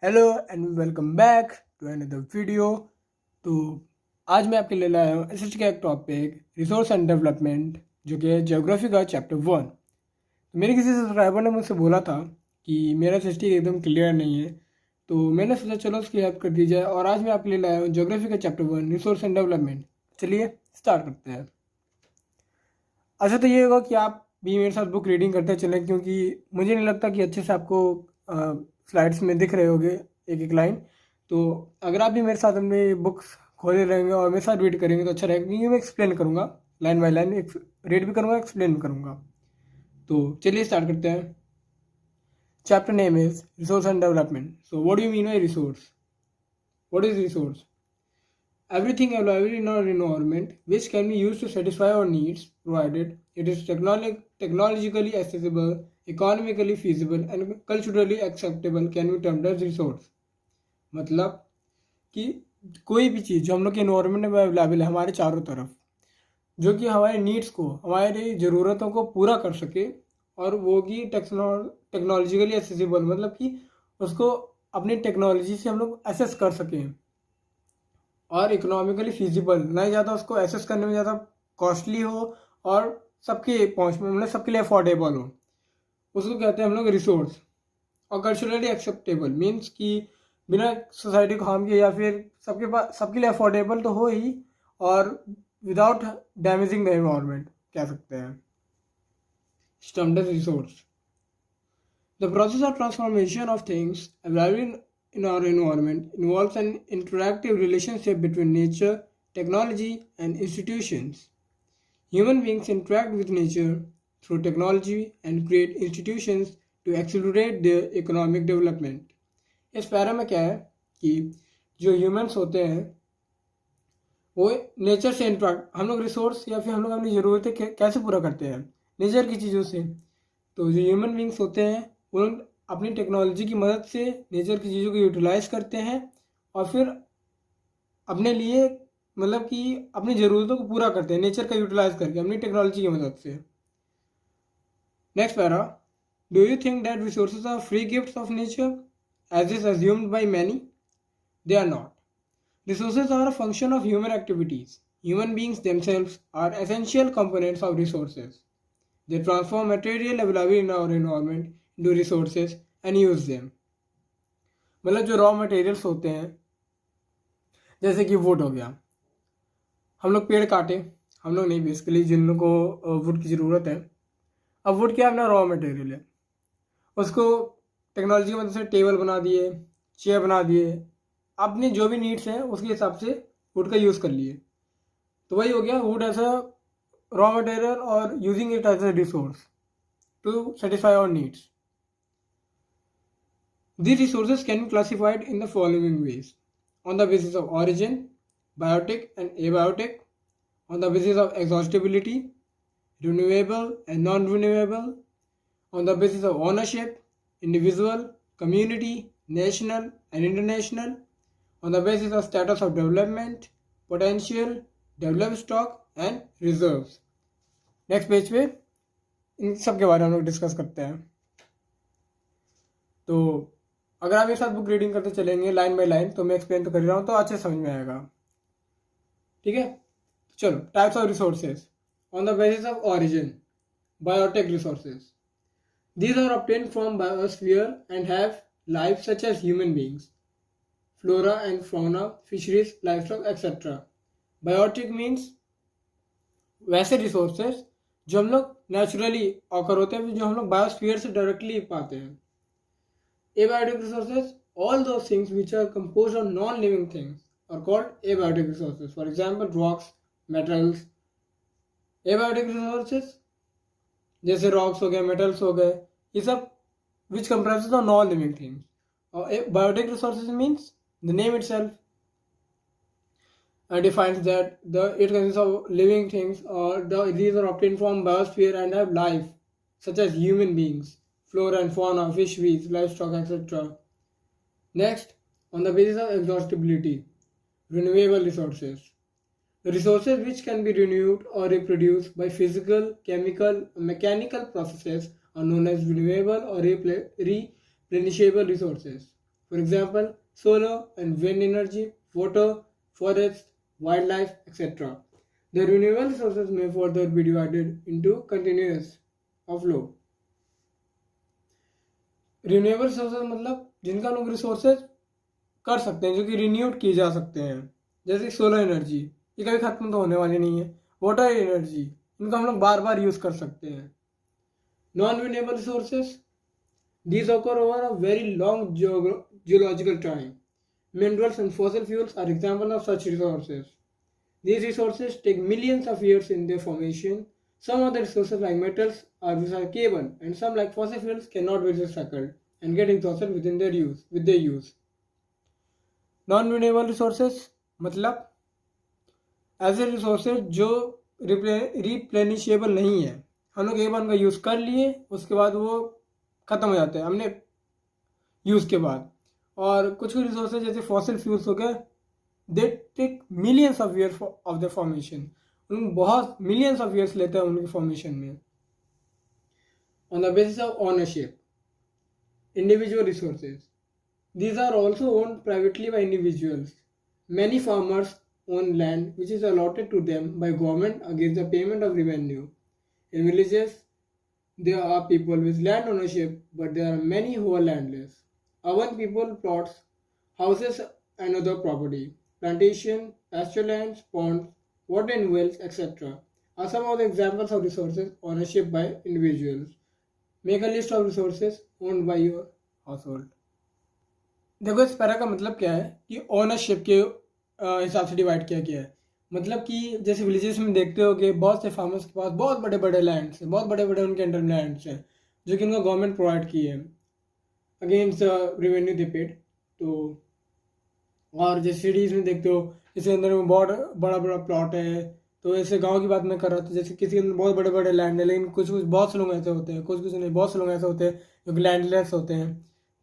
Hello and welcome back to another video. तो आज मैं आपके लिए लाया हूँ एसएसटी का एक टॉपिक रिसोर्स एंड डेवलपमेंट, जो कि है ज्योग्राफी का चैप्टर 1। तो मेरे किसी सब्सक्राइबर ने मुझसे बोला था कि मेरा एसएसटी एकदम क्लियर नहीं है, तो मैंने सोचा चलो उसकी हेल्प कर दी जाए। और आज मैं आपके लिए लाया हूँ ज्योग्राफी का चैप्टर 1 रिसोर्स एंड डेवलपमेंट। चलिए स्टार्ट करते हैं। अच्छा, तो ये होगा कि आप भी मेरे साथ बुक रीडिंग करते चलें, क्योंकि मुझे नहीं लगता कि अच्छे से आपको स्लाइड्स में दिख रहे होंगे एक एक लाइन। तो अगर आप भी मेरे साथ अपनी बुक्स खोले रहेंगे और मेरे साथ रीड करेंगे तो अच्छा रहेगा, क्योंकि मैं एक्सप्लेन करूँगा लाइन बाय लाइन, रीड भी करूँगा, एक्सप्लेन भी करूँगा। तो चलिए स्टार्ट करते हैं। Chapter name is resource and development. So what do you mean by resource? What is resource? Everything available in our environment which can be used to satisfy our needs, provided it is technologically accessible, economically feasible and culturally acceptable, can be termed as resource। मतलब कि कोई भी चीज़ जो हम लोग के environment में available है हमारे चारों तरफ, जो कि हमारे नीड्स को, हमारी ज़रूरतों को पूरा कर सके, और वो कि टेक्नोलॉजिकली एक्सेसिबल, मतलब कि उसको अपनी टेक्नोलॉजी से हम लोग एसेस कर सकें, और इकोनॉमिकली फिजिबल, ना ही ज़्यादा उसको एसेस करने में ज़्यादा कॉस्टली हो, और सबके पहुँच में, मतलब सबके लिए अफोर्डेबल हो, उसको कहते हैं हम लोग रिसोर्स। और कल्चरली एक्सेप्टेबल मीन्स कि बिना सोसाइटी को हार्म किए, या फिर सबके पास, सबके लिए अफोर्डेबल तो हो ही, और विदाउट डैमेजिंग द एनवायरनमेंट कह सकते हैं। Standard resource, the process of transformation of things available in our environment involves an interactive relationship between nature, technology, and institutions. Human beings interact with nature through technology and create institutions to accelerate their economic development. इस para में क्या है कि जो humans होते हैं वो nature से इंटरेक्ट, हम लोग रिसोर्स या फिर हम लोग अपनी ज़रूरतें कैसे पूरा करते हैं? नेचर की चीज़ों से। तो जो ह्यूमन बींग्स होते हैं वो अपनी टेक्नोलॉजी की मदद से नेचर की चीज़ों को यूटिलाइज करते हैं, और फिर अपने लिए, मतलब कि अपनी ज़रूरतों को पूरा करते हैं नेचर का यूटिलाइज करके अपनी टेक्नोलॉजी की मदद से। Next para, do you think that resources are free gifts of nature as is assumed by many? They are not. Resources are a function of human activities. Human beings themselves are essential components of resources. They transform material available in our environment into resources and use them. मतलब जो raw materials होते हैं, जैसे कि would हो गया, हम लोग पेड़ काटे, हम लोग नहीं, बेसिकली जिन लोगों को वुड की ज़रूरत है। अब वुड क्या अपना रॉ मटेरियल है, उसको टेक्नोलॉजी की मदद से टेबल बना दिए, चेयर बना दिए, अपनी जो भी नीड्स हैं उसके हिसाब से वुड का यूज़ कर लिए। तो वही हो गया wood as a raw material और using it as a resource to satisfy our needs. These resources can be classified in the following ways: on the basis of origin, biotic and abiotic; on the basis of exhaustibility, renewable and non-renewable; on the basis of ownership, individual, community, national and international; on the basis of status of development, potential, developed stock and reserves. Next page पे इन सब के बारे में हम लोग discuss करते हैं। तो अगर आप मेरे साथ बुक रीडिंग करते चलेंगे लाइन बाय लाइन, तो मैं एक्सप्लेन तो कर रहा हूँ तो अच्छे समझ में आएगा, ठीक है? चलो, types of resources on the basis of origin, biotic resources. These are obtained from biosphere and have life such as human beings, flora and fauna, fisheries, livestock, etc. Biotic means वैसे रिसोर्सेज जो हम लोग naturally occur होते हैं, जो हम लोग biosphere से डायरेक्टली पाते हैं। Abiotic resources, all those things which are composed of non-living things are called abiotic resources. For example, rocks, metals. Abiotic resources जैसे rocks हो गए, metals हो गए, ये सब which comprises of non-living things. और biotic resources means the name itself defines that it consists of living things, or these are obtained from biosphere and have life, such as human beings, flora and fauna, fisheries, livestock, etc. Next, on the basis of exhaustibility, renewable resources. The resources which can be renewed or reproduced by physical, chemical, mechanical processes are known as renewable or replenishable resources. For example, solar and wind energy, water, forests, wildlife, etc. The renewable resources may further be divided into continuous of flow. Renewable resources मतलब जिनका लोग resources कर सकते हैं, जो कि renewed किए जा सकते हैं, जैसे सोलर एनर्जी, ये कभी खत्म तो होने वाली नहीं है। वाटर एनर्जी, इनको हम लोग बार बार यूज़ कर सकते हैं। Non renewable resources, these occur over a very long geological time. Minerals and fossil fuels are examples of such resources. These resources take millions of years in their formation. Some of the resources like metals are recyclable, and some like fossil fuels cannot be recycled and get exhausted with their use. Non-renewable resources मतलब ऐसे resources जो रिप्लेनिशेबल नहीं है, हम लोग एक बार उनका use कर लिए, उसके बाद वो ख़त्म हो जाते हैं हमने यूज़ के बाद। और कुछ रिसोर्सेज जैसे फॉसिल फ्यूल्स हो गए, they take millions of years of the formation, उन बहुत मिलियंस ऑफ ईयर्स लेते हैं उनके फॉर्मेशन में। On the basis of ownership, individual resources, these are also owned privately by individuals. Many farmers own land which is allotted to them by government against the payment of revenue. In villages, there are people with land ownership, but there are many who are landless. Urban people plots, houses and other property. Plantation, pasture lands, ponds, water and wells, etc. are some of the examples of resources ownership by individuals. Make a list of resources owned by your household. देखो इस para का मतलब क्या है कि ownership के हिसाब से डिवाइड किया गया है। मतलब कि जैसे विलेजेस में देखते हो कि बहुत से फार्मर्स के पास बहुत बड़े बड़े लैंड्स हैं, बहुत बड़े बड़े उनके अंडर लैंड्स हैं जो कि उनको गवर्नमेंट प्रोवाइड की है अगेंस्ट रेवेन्यू दे पेड। तो और जैसे सिटीज़ में देखते हो इसके अंदर में बहुत बड़ा बड़ा प्लॉट है। तो ऐसे गांव की बात मैं कर रहा था, जैसे किसी के अंदर बहुत बड़े बड़े लैंड है, लेकिन कुछ कुछ बहुत से लोग ऐसे होते हैं, कुछ कुछ नहीं, बहुत से लोग ऐसे होते हैं जो कि लैंडलेस होते हैं।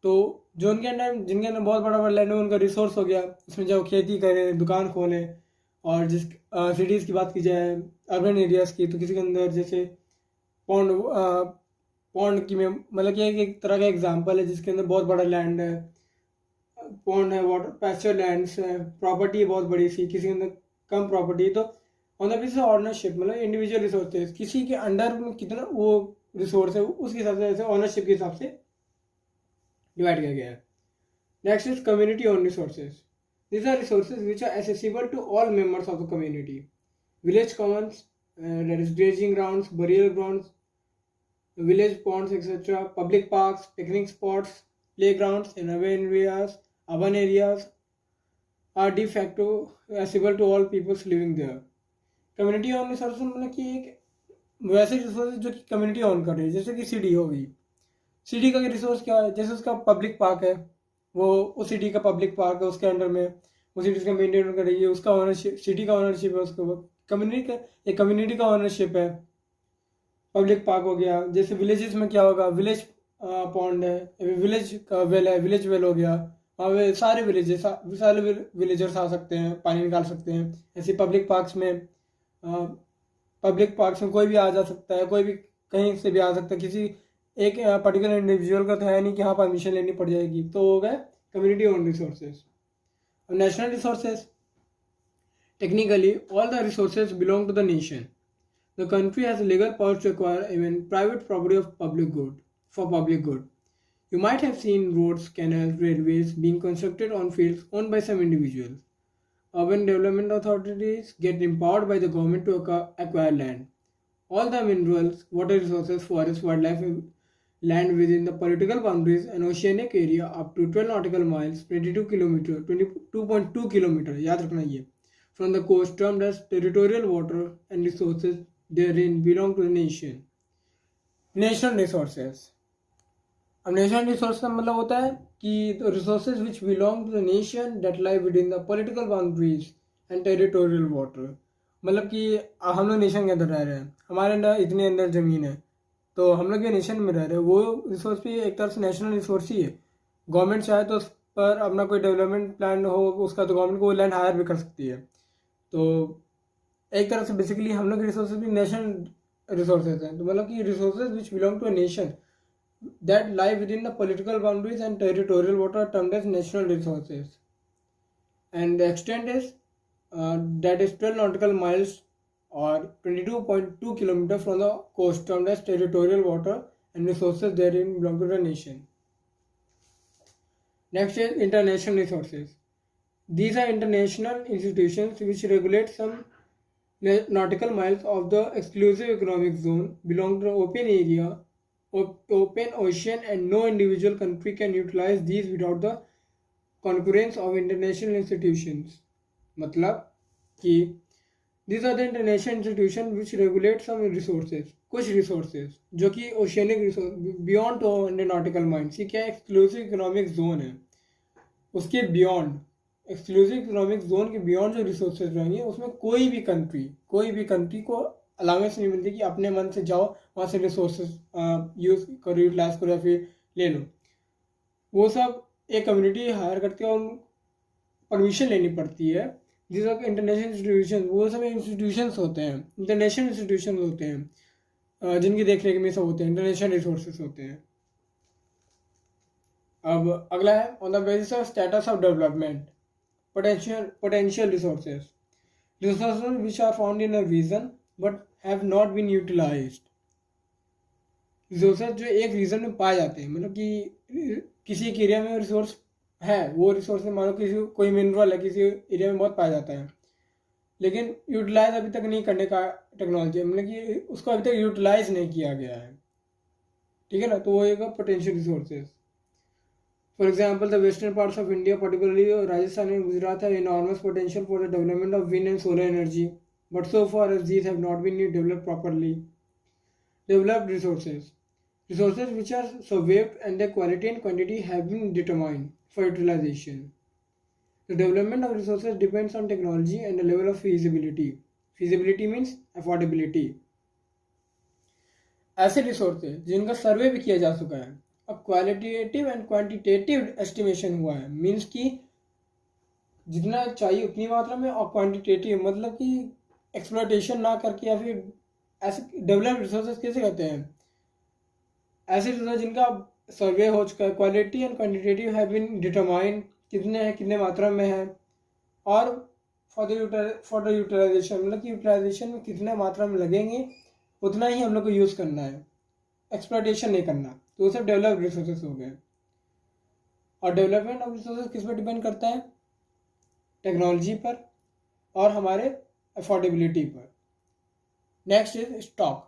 तो जो उनके अंदर जिनके अंदर बहुत बड़ा बड़ा लैंड है उनका रिसोर्स हो गया, उसमें जब खेती करें, दुकान खोलें। और जिस सिटीज़ की बात की जाए, अर्बन एरियाज़ की, तो किसी के अंदर जैसे पौंड पौंड की में मतलब कि एक तरह का एग्जांपल है जिसके अंदर बहुत बड़ा लैंड है, पौंड है, वाटर पैस्चर लैंड्स है, प्रॉपर्टी है बहुत बड़ी सी, किसी के अंदर कम प्रॉपर्टी है। तो on the basis of ownership मतलब इंडिविजुअल रिसोर्सेज, किसी के अंडर में कितना वो रिसोर्स है उसके हिसाब से, जैसे ऑनरशिप के हिसाब से डिवाइड किया गया है। Next is community own resources. These are resources which are accessible to all members of the community. Village commons, that is grazing grounds, burial grounds, village ponds, etc. Public parks, picnic spots, playgrounds in urban areas are de facto accessible to all people living there. Community owned resources मतलब कि एक वैसे resource जो कि community own कर रही है, जैसे कि सिटी होगी। सिटी का रिसोर्स क्या है, जैसे उसका पब्लिक पार्क है, वो उस सिटी का पब्लिक पार्क है, उसके अंडर में वो सिटी का मेंटेन कर रही है, उसका ओनरशिप, सिटी का ओनरशिप है, उसको कम्युनिटी का ओनरशिप है। पब्लिक पार्क हो गया। जैसे विलेजेस में क्या होगा, विलेज पॉन्ड है, विलेज का वेल है, विलेज वेल हो गया, वहाँ पे सारे विलेजर्स आ सकते हैं, पानी निकाल सकते हैं। ऐसे पब्लिक पार्क्स में कोई भी आ जा सकता है, कोई भी कहीं से भी आ सकता है, किसी एक पर्टिकुलर इंडिविजुअल का तो है नहीं कि हाँ परमिशन लेनी पड़ जाएगी। तो हो गए कम्युनिटी ओन रिसोर्सेज। और national resources, technically all the resources belong to the nation. The country has legal power to acquire even private property of public good for public good. You might have seen roads, canals, railways being constructed on fields owned by some individuals. Urban development authorities get empowered by the government to acquire land. All the minerals, water resources, forests, wildlife, land within the political boundaries and oceanic area up to 12 nautical miles, 22.2 kilometer, याद रखना ये, from the coast termed as territorial water and resources therein belong to the nation. National resources. अब national resource का मतलब होता है कि resources which belong to the nation that lie within the political boundaries and territorial water. मतलब कि हम लोग नेशन के अंदर रह रहे हैं, हमारे अंदर इतने अंदर ज़मीन है, तो हम लोग ये नेशन में रह रहे हैं, वो रिसोर्स भी एक तरह से नेशनल रिसोर्स ही है। गवर्नमेंट चाहे तो उस पर अपना कोई डेवलपमेंट प्लान हो उसका, तो गवर्नमेंट को वो लैंड हायर भी कर सकती है। तो एक तरह से बेसिकली हम लोग के रिसोर्सेज भी नेशनल रिसोर्सेज हैं। तो मतलब कि resources which belong to a nation, that lie within the political boundaries and territorial water are termed as national resources. And the extent is that is 12 nautical miles or 22.2 kilometers from the coast, termed as territorial water, and resources therein belong to the nation. Next is international resources. These are international institutions which regulate some nautical miles of the exclusive economic zone, belong to the open area, open ocean, and no individual country can utilize these without the concurrence of international institutions. मतलब कि these are the international institutions which regulate some resources, कुछ resources जो कि oceanic resource beyond nautical miles, ये क्या exclusive economic zone है, उसके beyond exclusive economic zone के बियॉन्ड जो रिसोर्सेज रहेंगे उसमें कोई भी कंट्री को अलाउंस नहीं मिलती कि अपने मन से जाओ वहाँ से रिसोर्सेज यूज़ करो, यूटिलाइज करो या फिर ले लो। वो सब एक कम्युनिटी हायर करती है और परमिशन लेनी पड़ती है। जिस इंटरनेशनल इंस्टीट्यूशन, वो सब इंस्टीट्यूशंस होते हैं, इंटरनेशनल इंस्टीट्यूशन होते हैं जिनकी देख रेख में सब होते हैं, इंटरनेशनल रिसोर्सेज होते हैं। अब अगला है on the basis of status of development potential resources which are found in a region but have not been utilized। Resources जो एक रीजन में पाए जाते हैं, मतलब कि किसी एक एरिया में रिसोर्स है, वो रिसोर्स मान लो किसी कोई मिनरल है किसी एरिया में बहुत पाया जाता है, लेकिन यूटिलाइज अभी तक नहीं करने का टेक्नोलॉजी, मतलब कि उसको अभी तक यूटिलाइज नहीं किया गया है, ठीक है ना, तो वो एक potential resources. For example, the western parts of India, particularly Rajasthan and Gujarat, have enormous potential for the development of wind and solar energy, but so far as these have not been developed properly. Developed resources which are surveyed and their quality and quantity have been determined for utilization. The development of resources depends on technology and the level of feasibility. Feasibility means affordability. ऐसे resources जिनका सर्वे भी किया जा चुका है, अब qualitative and quantitative estimation हुआ है, मीन्स कि जितना चाहिए उतनी मात्रा में, और क्वांटिटेटिव मतलब कि एक्सप्लॉयटेशन ना करके, या फिर ऐसे डेवलप्ड रिसोर्सेज कैसे कहते हैं, ऐसे रिसोर्सेज जिनका सर्वे हो चुका है, quality and quantitative have been determined, कितने हैं कितने मात्रा में है, और फॉर द यूटिलाइजेशन मतलब कि यूटिलाइजेशन में कितने मात्रा में लगेंगे उतना ही हम लोग को यूज़ करना है, एक्सप्लॉयटेशन नहीं करना, तो वो सब डेवलप्ड रिसोर्सेज हो गए। और डेवलपमेंट ऑफ रिसोर्सेज किस पर डिपेंड करता है, टेक्नोलॉजी पर और हमारे अफोर्डेबिलिटी पर। Next is stock,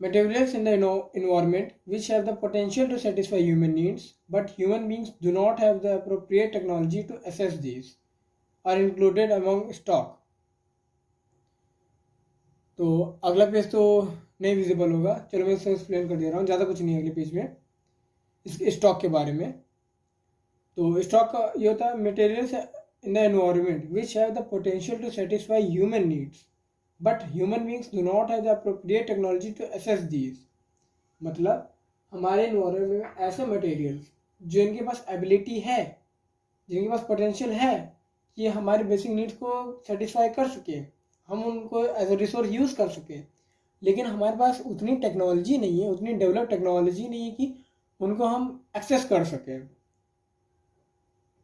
materials in the environment which have the potential to satisfy human needs but human beings do not have the appropriate technology to assess these are included among stock। तो अगला page तो नहीं visible होगा, चलो मैं इसको explain कर दे रहा हूँ, ज़्यादा कुछ नहीं है अगले पेज में इस स्टॉक के बारे में। तो स्टॉक का ये होता है materials in the environment which have the potential to satisfy human needs but human beings do not have the appropriate technology to access these. मतलब हमारे एनवायरनमेंट में ऐसे मटेरियल्स जिनके पास एबिलिटी है, जिनके पास पोटेंशियल है कि हमारे बेसिक नीड्स को सेटिस्फाई कर सके, हम उनको एज ए रिसोर्स यूज़ कर सकें, लेकिन हमारे पास उतनी टेक्नोलॉजी नहीं है, उतनी डेवलप टेक्नोलॉजी नहीं है कि उनको हम एक्सेस कर सकें।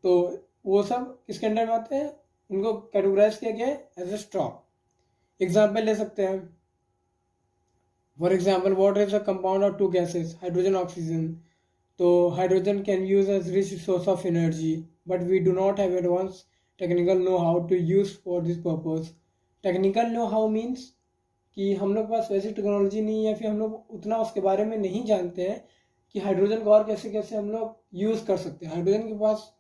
तो वो सब किसके अंडर में आते हैं, उनको कैटेगराइज किया गया है एज ए स्टॉक। एग्जाम्पल ले सकते हैं, for example water is a compound of two gases hydrogen oxygen. तो hydrogen can use as rich source of energy but we do not have advance technical know how to use for this purpose. Technical know how means कि हम लोग के पास वैसी technology नहीं है, फिर हम लोग उतना उसके बारे में नहीं जानते हैं कि हाइड्रोजन को और कैसे कैसे हम लोग यूज़ कर सकते हैं। हाइड्रोजन के पास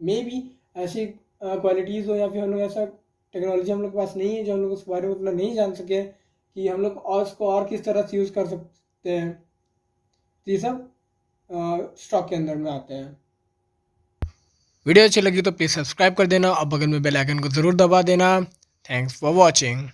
मे भी ऐसी क्वालिटीज़ हो या फिर हम लोग ऐसा टेक्नोलॉजी हम लोग के पास नहीं है जो हम लोग उसके बारे में उतना नहीं जान सके कि हम लोग और उसको और किस तरह से यूज़ कर सकते हैं। ये सब स्टॉक के अंदर में आते हैं। वीडियो अच्छी लगी तो प्लीज़ सब्सक्राइब कर देना और बगल में बेल आइकन को ज़रूर दबा देना। Thanks for watching.